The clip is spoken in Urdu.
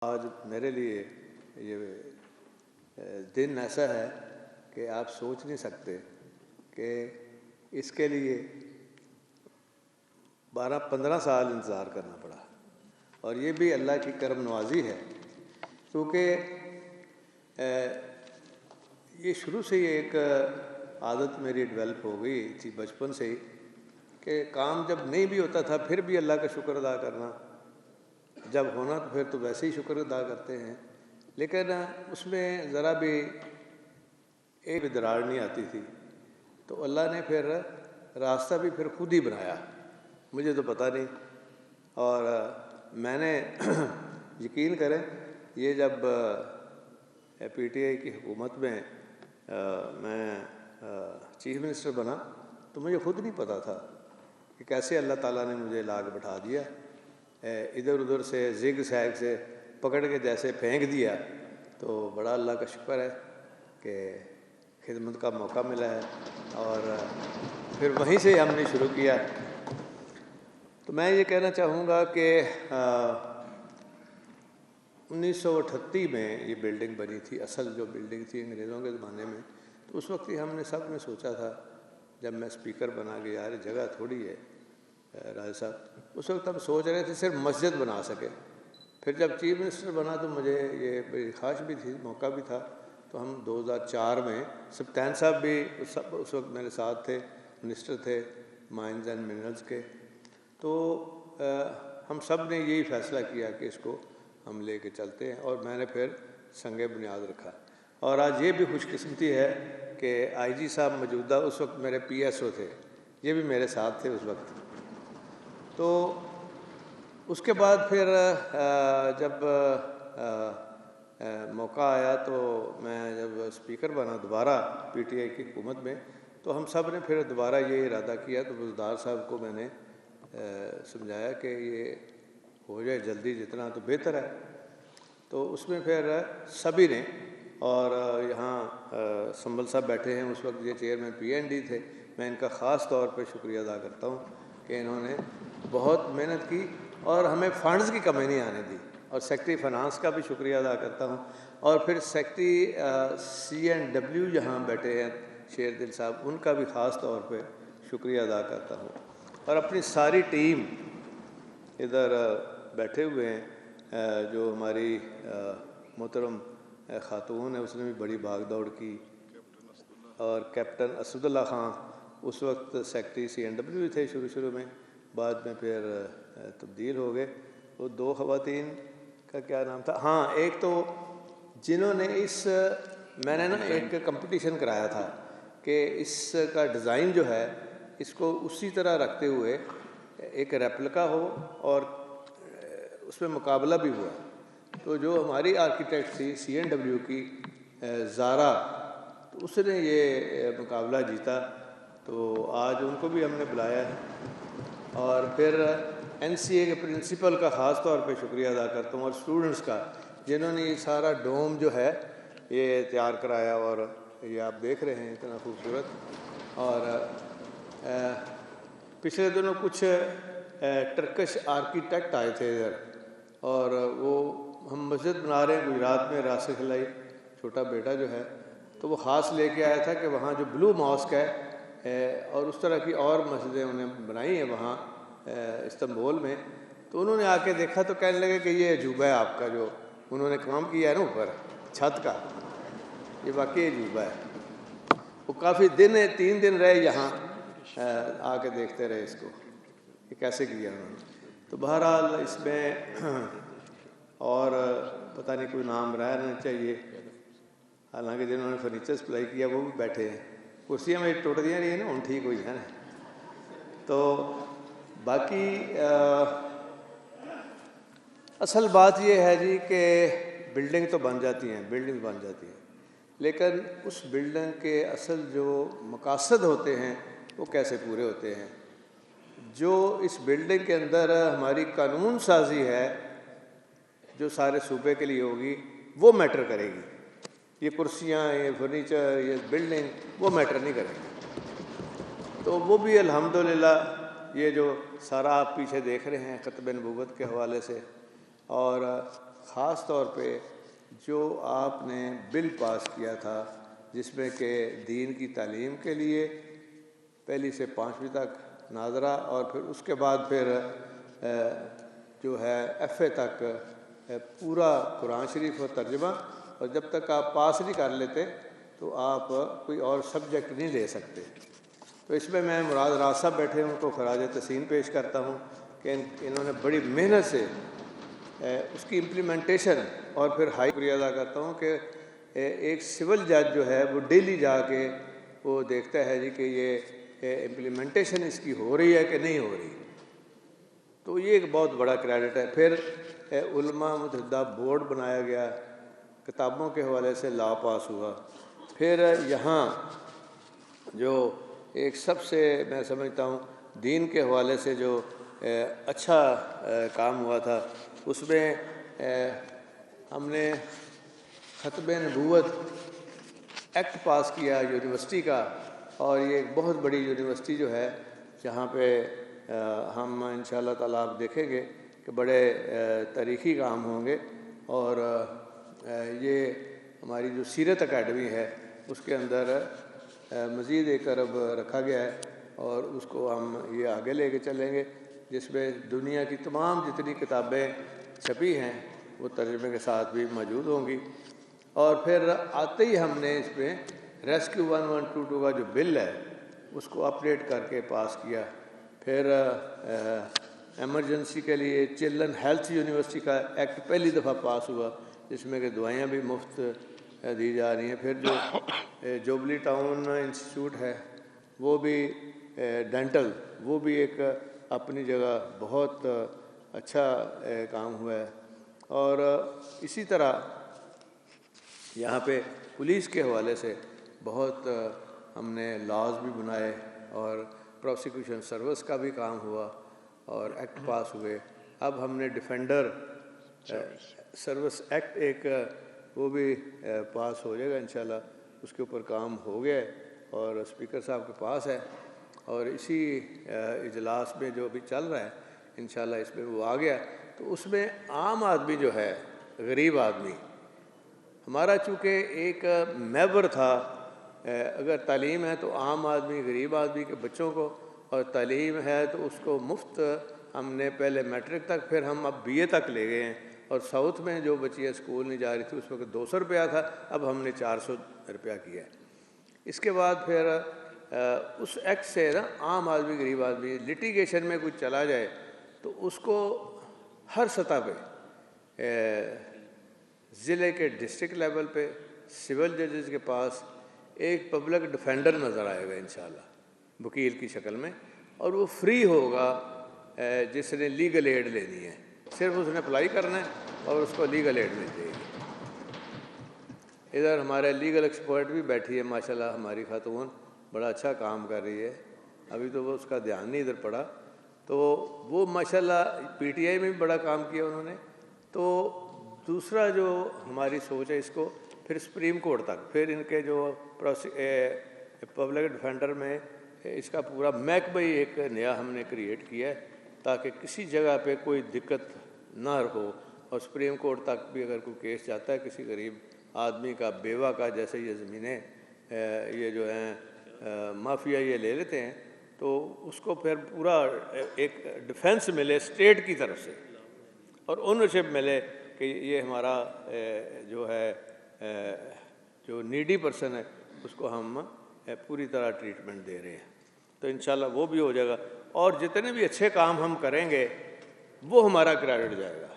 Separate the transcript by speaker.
Speaker 1: آج میرے لیے یہ دن ایسا ہے کہ آپ سوچ نہیں سکتے کہ اس کے لیے 12-15 سال انتظار کرنا پڑا، اور یہ بھی اللہ کی کرم نوازی ہے، کیونکہ یہ شروع سے ہی ایک عادت میری ڈیولپ ہو گئی تھی بچپن سے ہی کہ کام جب نہیں بھی ہوتا تھا پھر بھی اللہ کا شکر ادا کرنا، جب ہونا تو پھر تو ویسے ہی شکر ادا کرتے ہیں، لیکن اس میں ذرا بھی ایک دراڑ نہیں آتی تھی، تو اللہ نے پھر راستہ بھی پھر خود ہی بنایا، مجھے تو پتہ نہیں۔ اور میں نے یقین کریں، یہ جب پی ٹی آئی کی حکومت میں میں چیف منسٹر بنا تو مجھے خود نہیں پتہ تھا کہ کیسے اللہ تعالیٰ نے مجھے لا کے بٹھا دیا، ادھر ادھر سے زگ زیگ سے پکڑ کے جیسے پھینک دیا۔ تو بڑا اللہ کا شکر ہے کہ خدمت کا موقع ملا ہے، اور پھر وہیں سے ہم نے شروع کیا۔ تو میں یہ کہنا چاہوں گا کہ 1938 میں یہ بلڈنگ بنی تھی، اصل جو بلڈنگ تھی انگریزوں کے زمانے میں، تو اس وقت ہی ہم نے سب نے سوچا تھا، جب میں اسپیکر بنا کہ یار جگہ تھوڑی ہے راجہ صاحب، اس وقت ہم سوچ رہے تھے صرف مسجد بنا سکے۔ پھر جب چیف منسٹر بنا تو مجھے یہ بڑی خواہش بھی تھی، موقع بھی تھا، تو ہم 2004 میں سبطین صاحب بھی اس وقت میرے ساتھ تھے، منسٹر تھے مائنز اینڈ منرلز کے، تو ہم سب نے یہی فیصلہ کیا کہ اس کو ہم لے کے چلتے ہیں، اور میں نے پھر سنگ بنیاد رکھا۔ اور آج یہ بھی خوش قسمتی ہے کہ آئی جی صاحب موجودہ اس وقت میرے پی ایس او تھے، یہ بھی میرے ساتھ تھے اس وقت۔ تو اس کے بعد پھر جب موقع آیا تو میں جب اسپیکر بنا دوبارہ پی ٹی آئی کی حکومت میں، تو ہم سب نے پھر دوبارہ یہ ارادہ کیا، تو بزدار صاحب کو میں نے سمجھایا کہ یہ ہو جائے جلدی جتنا تو بہتر ہے۔ تو اس میں پھر سبھی نے، اور یہاں سنبل صاحب بیٹھے ہیں، اس وقت یہ چیئرمین پی این ڈی تھے، میں ان کا خاص طور پہ شکریہ ادا کرتا ہوں کہ انہوں نے بہت محنت کی اور ہمیں فنڈز کی کمی نہیں آنے دی، اور سیکٹری فنانس کا بھی شکریہ ادا کرتا ہوں، اور پھر سیکٹری سی اینڈ ڈبلیو جہاں بیٹھے ہیں شیر دل صاحب، ان کا بھی خاص طور پہ شکریہ ادا کرتا ہوں، اور اپنی ساری ٹیم ادھر بیٹھے ہوئے ہیں، جو ہماری محترم خاتون ہے، اس نے بھی بڑی بھاگ دوڑ کی، اور کیپٹن اسد اللہ خان اس وقت سیکٹری سی این ڈبلیو تھے شروع میں، بعد میں پھر تبدیل ہو گئے۔ وہ 2 خواتین کا کیا نام تھا، ہاں ایک تو جنہوں نے میں نے نا ایک کمپٹیشن کرایا تھا کہ اس کا ڈیزائن جو ہے اس کو اسی طرح رکھتے ہوئے ایک ریپلکا ہو، اور اس میں مقابلہ بھی ہوا، تو جو ہماری آرکیٹیکٹ تھی سی این ڈبلیو کی زارا، تو اس نے یہ مقابلہ جیتا، تو آج ان کو بھی ہم نے بلایا ہے۔ اور پھر این سی اے کے پرنسپل کا خاص طور پہ شکریہ ادا کرتا ہوں، اور اسٹوڈنٹس کا، جنہوں نے یہ سارا ڈوم جو ہے یہ تیار کرایا، اور یہ آپ دیکھ رہے ہیں اتنا خوبصورت۔ اور پچھلے دنوں کچھ ٹرکش آرکیٹیکٹ آئے تھے ادھر، اور وہ ہم مسجد بنا رہے ہیں گجرات میں، راسخ علیہ چھوٹا بیٹا جو ہے، تو وہ خاص لے کے آیا تھا کہ وہاں جو بلو ماسک ہے اور اس طرح کی اور مسجدیں انہیں بنائی ہیں وہاں استنبول میں، تو انہوں نے آ کے دیکھا تو کہنے لگے کہ یہ عجوبہ ہے آپ کا، جو انہوں نے کام کیا ہے نا اوپر چھت کا، یہ واقعی عجوبہ ہے۔ وہ کافی 3 دن رہے یہاں، آ کے دیکھتے رہے اس کو کہ کیسے کیا انہوں نے۔ تو بہرحال اس میں اور پتہ نہیں کوئی نام رہنا چاہیے، حالانکہ جنہوں نے فرنیچر سپلائی کیا وہ بھی بیٹھے ہیں، کرسیاں میں ٹوٹ دیا رہی ہیں نا، ان ٹھیک ہوئی ہے نا۔ تو باقی اصل بات یہ ہے جی کہ بلڈنگ تو بن جاتی ہیں، بلڈنگ بن جاتی ہیں، لیکن اس بلڈنگ کے اصل جو مقاصد ہوتے ہیں وہ کیسے پورے ہوتے ہیں۔ جو اس بلڈنگ کے اندر ہماری قانون سازی ہے جو سارے صوبے کے لیے ہوگی، وہ میٹر کرے گی، یہ کرسیاں، یہ فرنیچر، یہ بلڈنگ وہ میٹر نہیں کرے گی۔ تو وہ بھی الحمدللہ یہ جو سارا آپ پیچھے دیکھ رہے ہیں ختم نبوت کے حوالے سے، اور خاص طور پہ جو آپ نے بل پاس کیا تھا جس میں کہ دین کی تعلیم کے لیے پہلی سے 5ویں تک ناظرہ اور پھر اس کے بعد پھر جو ہے FA تک پورا قرآن شریف و ترجمہ، اور جب تک آپ پاس نہیں کر لیتے تو آپ کوئی اور سبجیکٹ نہیں لے سکتے۔ تو اس میں مراد راز صاحب بیٹھے ہوں کو خراج تحسین پیش کرتا ہوں کہ انہوں نے بڑی محنت سے اس کی امپلیمنٹیشن، اور پھر ہائی شکریہ ادا کرتا ہوں کہ ایک سول جج جو ہے وہ ڈیلی جا کے وہ دیکھتا ہے جی کہ یہ امپلیمنٹیشن اس کی ہو رہی ہے کہ نہیں ہو رہی، تو یہ ایک بہت بڑا کریڈٹ ہے۔ پھر علماء متحدہ بورڈ بنایا گیا، کتابوں کے حوالے سے لا پاس ہوا۔ پھر یہاں جو ایک سب سے میں سمجھتا ہوں دین کے حوالے سے جو اچھا کام ہوا تھا، اس میں ہم نے ختم نبوت ایکٹ پاس کیا یونیورسٹی کا، اور یہ ایک بہت بڑی یونیورسٹی جو ہے جہاں پہ ہم انشاءاللہ تعالیٰ آپ دیکھیں گے کہ بڑے تاریخی کام ہوں گے، اور یہ ہماری جو سیرت اکیڈمی ہے اس کے اندر مزید ایک ارب رکھا گیا ہے، اور اس کو ہم یہ آگے لے کے چلیں گے، جس میں دنیا کی تمام جتنی کتابیں چھپی ہیں وہ ترجمے کے ساتھ بھی موجود ہوں گی۔ اور پھر آتے ہی ہم نے اس میں ریسکیو 1122 کا جو بل ہے اس کو اپڈیٹ کر کے پاس کیا۔ پھر ایمرجنسی کے لیے چلڈرن ہیلتھ یونیورسٹی کا ایکٹ پہلی دفعہ پاس ہوا، جس میں کہ دوائیاں بھی مفت دی جا رہی ہیں۔ پھر جو جوبلی ٹاؤن انسٹیٹیوٹ ہے وہ بھی ڈینٹل، وہ بھی ایک اپنی جگہ بہت اچھا کام ہوا ہے۔ اور اسی طرح یہاں پہ پولیس کے حوالے سے بہت ہم نے لاز بھی بنائے، اور پروسیکیوشن سروس کا بھی کام ہوا اور ایکٹ پاس ہوئے۔ اب ہم نے ڈیفینڈر سروس ایکٹ ایک وہ بھی پاس ہو جائے گا انشاءاللہ، اس کے اوپر کام ہو گیا ہے اور اسپیکر صاحب کے پاس ہے، اور اسی اجلاس میں جو ابھی چل رہا ہے انشاءاللہ اس میں وہ آ گیا۔ تو اس میں عام آدمی جو ہے، غریب آدمی، ہمارا چونکہ ایک محور تھا، اگر تعلیم ہے تو عام آدمی غریب آدمی کے بچوں کو، اور تعلیم ہے تو اس کو مفت ہم نے پہلے میٹرک تک، پھر ہم اب BA تک لے گئے ہیں، اور ساؤتھ میں جو بچیاں اسکول نہیں جا رہی تھی اس وقت 200 روپیہ تھا، اب ہم نے 400 روپیہ کیا ہے۔ اس کے بعد پھر اس ایکٹ سے نا عام آدمی غریب آدمی لٹیگیشن میں کچھ چلا جائے تو اس کو ہر سطح پہ ضلع کے ڈسٹرکٹ لیول پہ سول ججز کے پاس ایک پبلک ڈیفینڈر نظر آئے گا انشاءاللہ وکیل کی شکل میں، اور وہ فری ہوگا جس نے لیگل ایڈ لینی ہے، صرف اس نے اپلائی کرنا ہے اور اس کو لیگل ایڈ مل جائے گی۔ ادھر ہمارے لیگل ایکسپرٹ بھی بیٹھی ہے ماشاءاللہ، ہماری خاتون بڑا اچھا کام کر رہی ہے، ابھی تو وہ اس کا دھیان نہیں ادھر پڑا، تو وہ ماشاءاللہ PTI میں بھی بڑا کام کیا انہوں نے۔ تو دوسرا جو ہماری سوچ ہے اس کو پھر سپریم کورٹ تک، پھر ان کے جو پبلک ڈیفینڈر میں اس کا پورا محکمہ ہی ایک نیا ہم نے کریٹ کیا ہے تاکہ کسی جگہ پہ کوئی دقت نہ ہو، اور سپریم کورٹ تک بھی اگر کوئی کیس جاتا ہے کسی غریب آدمی کا، بیوہ کا، جیسے یہ زمینیں یہ جو ہیں مافیا یہ لے لیتے ہیں، تو اس کو پھر پورا ایک ڈیفینس ملے اسٹیٹ کی طرف سے، اور اونرشپ ملے کہ یہ ہمارا جو ہے جو نیڈی پرسن ہے اس کو ہم پوری طرح ٹریٹمنٹ دے رہے ہیں۔ تو انشاءاللہ وہ بھی ہو جائے گا، اور جتنے بھی اچھے کام ہم کریں گے وہ ہمارا کریڈٹ جائے گا۔